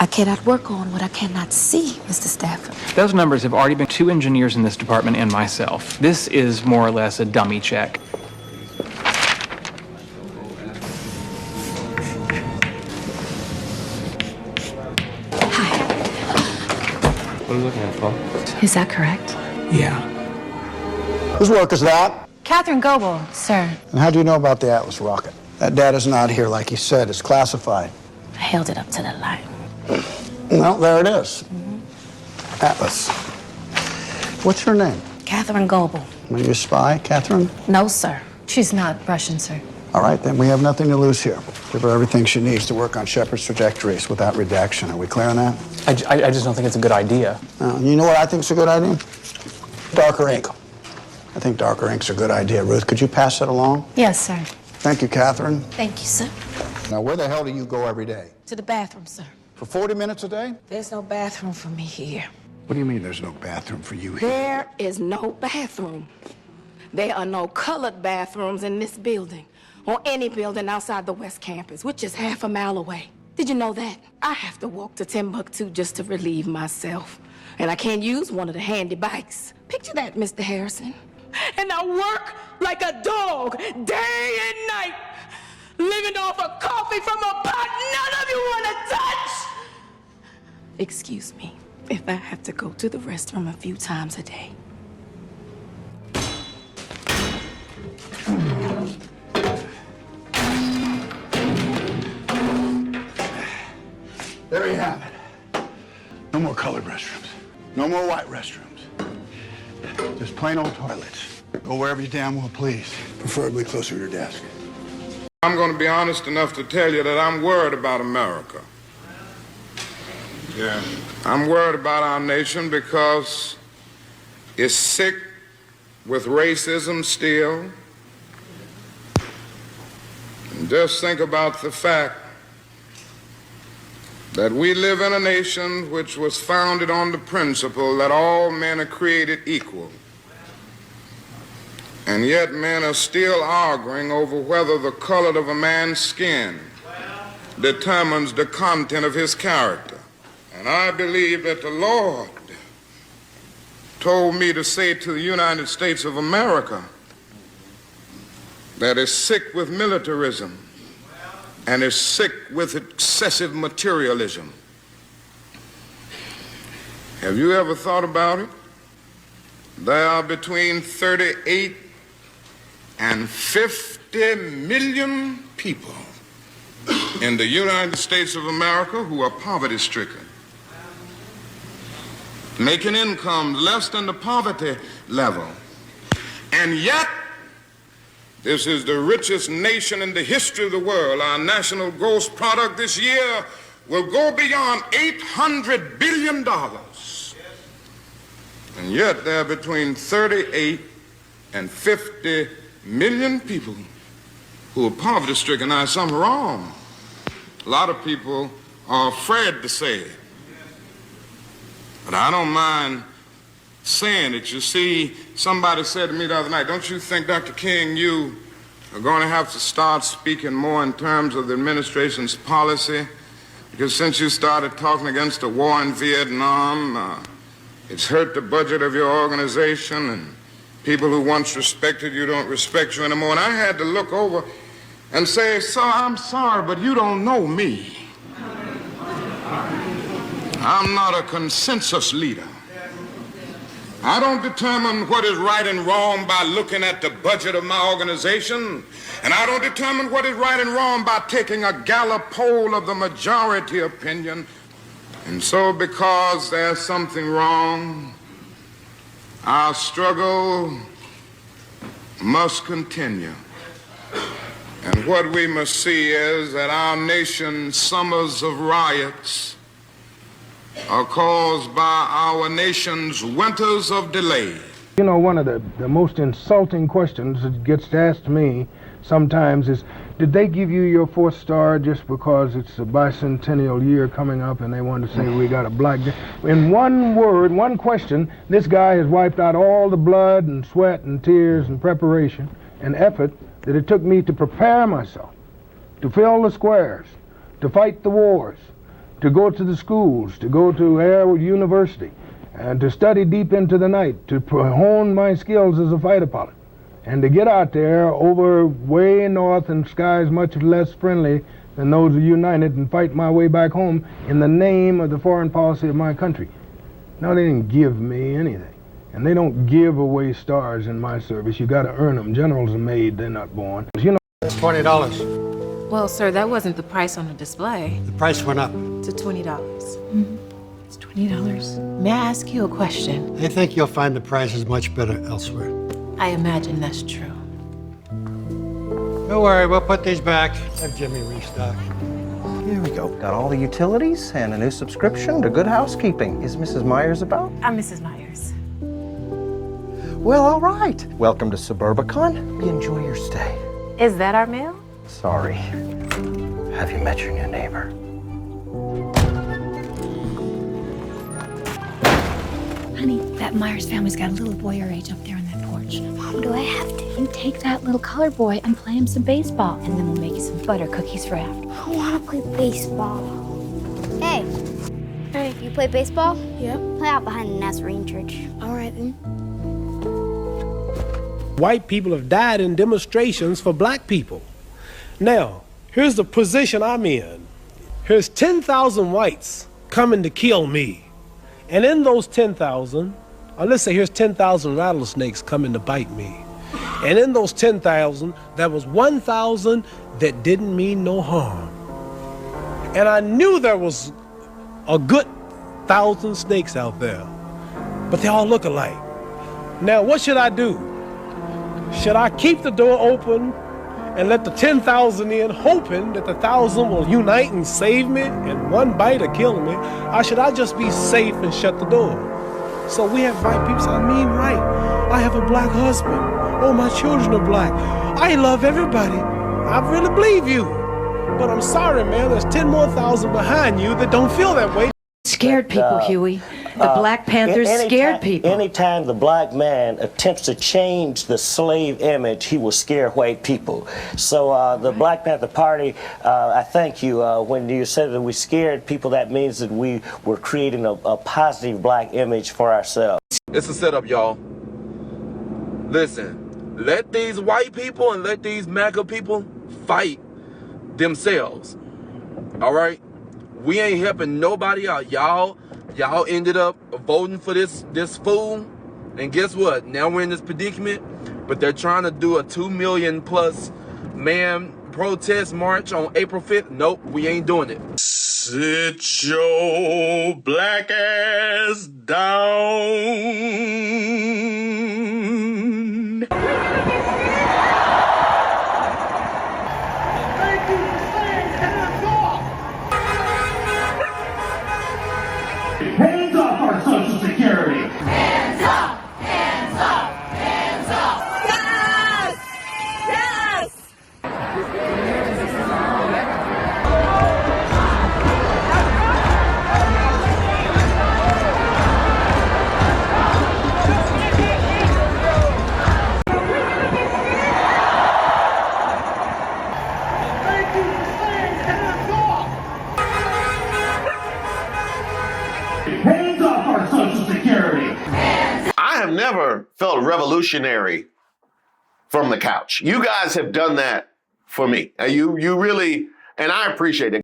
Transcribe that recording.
I cannot work on what I cannot see, Mr. Stafford. Those numbers have already been 2 engineers in this department and myself. This is more or less a dummy check. Hi. What are you looking at, Paul? Is that correct? Yeah. Whose work is that? Catherine Goebel, sir. And how do you know about the Atlas rocket? That data's not here, like you said. It's classified. I held it up to the light. Well, there it is. Atlas. What's your name? Catherine Goebel. Are you a spy, Catherine? No, sir. She's not Russian, sir. All right, then we have nothing to lose here. Give her everything she needs to work on Shepard's trajectories without redaction. Are we clear on that? I just don't think it's a good idea. You know what I think's a good idea? Darker ink. I think darker ink's a good idea. Ruth, could you pass that along? Yes, sir. Thank you, Catherine. Thank you, sir. Now, where the hell do you go every day? To the bathroom, sir. For 40 minutes a day? There's no bathroom for me here. What do you mean there's no bathroom for you here? There is no bathroom. There are no colored bathrooms in this building or any building outside the West Campus, which is half a mile away. Did you know that? I have to walk to Timbuktu just to relieve myself. And I can't use one of the handy bikes. Picture that, Mr. Harrison. And I work like a dog day and night, living off of coffee from a pot none of you want to touch. Excuse me if I have to go to the restroom a few times a day. There you have it. No more colored restrooms. No more white restrooms. Just plain old toilets. Go wherever you damn well please. Preferably closer to your desk. I'm going to be honest enough to tell you that I'm worried about America. Yeah. I'm worried about our nation because it's sick with racism still. And just think about the fact that we live in a nation which was founded on the principle that all men are created equal. And yet men are still arguing over whether the color of a man's skin determines the content of his character. And I believe that the Lord told me to say to the United States of America that is sick with militarism and is sick with excessive materialism. Have you ever thought about it? There are between 38 and 50 million people in the United States of America who are poverty-stricken, making incomes less than the poverty level. And yet, this is the richest nation in the history of the world. Our national gross product this year will go beyond $800 billion. And yet there are between 38 and 50 million people who are poverty-stricken. Now, something wrong. A lot of people are afraid to say it. But I don't mind saying it. You see, somebody said to me the other night, don't you think, Dr. King, you are going to have to start speaking more in terms of the administration's policy? Because since you started talking against the war in Vietnam, it's hurt the budget of your organization, and people who once respected you don't respect you anymore. And I had to look over and say, sir, I'm sorry, but you don't know me. I'm not a consensus leader. I don't determine what is right and wrong by looking at the budget of my organization, and I don't determine what is right and wrong by taking a Gallup poll of the majority opinion. And so, because there's something wrong, our struggle must continue. And what we must see is that our nation's summers of riots are caused by our nation's winters of delay. You know, one of the most insulting questions that gets asked me sometimes is, did they give you your 4th star just because it's a bicentennial year coming up and they want to say we got a black day? In one word, one question, this guy has wiped out all the blood and sweat and tears and preparation and effort that it took me to prepare myself, to fill the squares, to fight the wars, to go to the schools, to go to Air University, and to study deep into the night, to hone my skills as a fighter pilot, and to get out there over way north in skies much less friendly than those of United and fight my way back home in the name of the foreign policy of my country. No, they didn't give me anything. And they don't give away stars in my service. You gotta earn them. Generals are made, they're not born. You know. That's $20. Well, sir, that wasn't the price on the display. The price went up. To $20. It's $20. May I ask you a question? I think you'll find the prices much better elsewhere. I imagine that's true. Don't worry, we'll put these back. Have Jimmy restock. Here we go. Got all the utilities and a new subscription to Good Housekeeping. Is Mrs. Myers about? I'm Mrs. Myers. Well, all right. Welcome to Suburbicon. Enjoy your stay. Is that our mail? Sorry. Have you met your new neighbor? Honey, that Myers family's got a little boy your age up there on that porch. Mom, do I have to? You take that little colored boy and play him some baseball, and then we'll make you some butter cookies for after. I want to play baseball. Hey. Hey. You play baseball? Yep. Play out behind the Nazarene church. All right, then. White people have died in demonstrations for black people. Now, here's the position I'm in. Here's 10,000 whites coming to kill me. And in those 10,000, or let's say here's 10,000 rattlesnakes coming to bite me. And in those 10,000, there was 1,000 that didn't mean no harm. And I knew there was a good 1,000 snakes out there, but they all look alike. Now, what should I do? Should I keep the door open and let the 10,000 in, hoping that the 1,000 will unite and save me in one bite or kill me? Or should I just be safe and shut the door? So we have white people say, I mean right. I have a black husband. Oh, my children are black. I love everybody. I really believe you. But I'm sorry, man, there's 10 more thousand behind you that don't feel that way. Scared people, Huey. The Black Panthers scared people. Anytime the black man attempts to change the slave image, he will scare white people. So the Black Panther Party, I thank you. When you said that we scared people, that means that we were creating a positive black image for ourselves. It's a setup, y'all. Listen, let these white people and let these MAGA people fight themselves. All right? We ain't helping nobody out. Y'all ended up voting for this fool. And guess what? Now we're in this predicament. But they're trying to do a 2 million plus man protest march on April 5th. Nope, we ain't doing it. Sit your black ass down. Hands off our Social Security! Hands up! Hands up! Hands up! Yes! Yes! Hands off our Social Security! I have never felt revolutionary from the couch. You guys have done that for me. You really, and I appreciate it.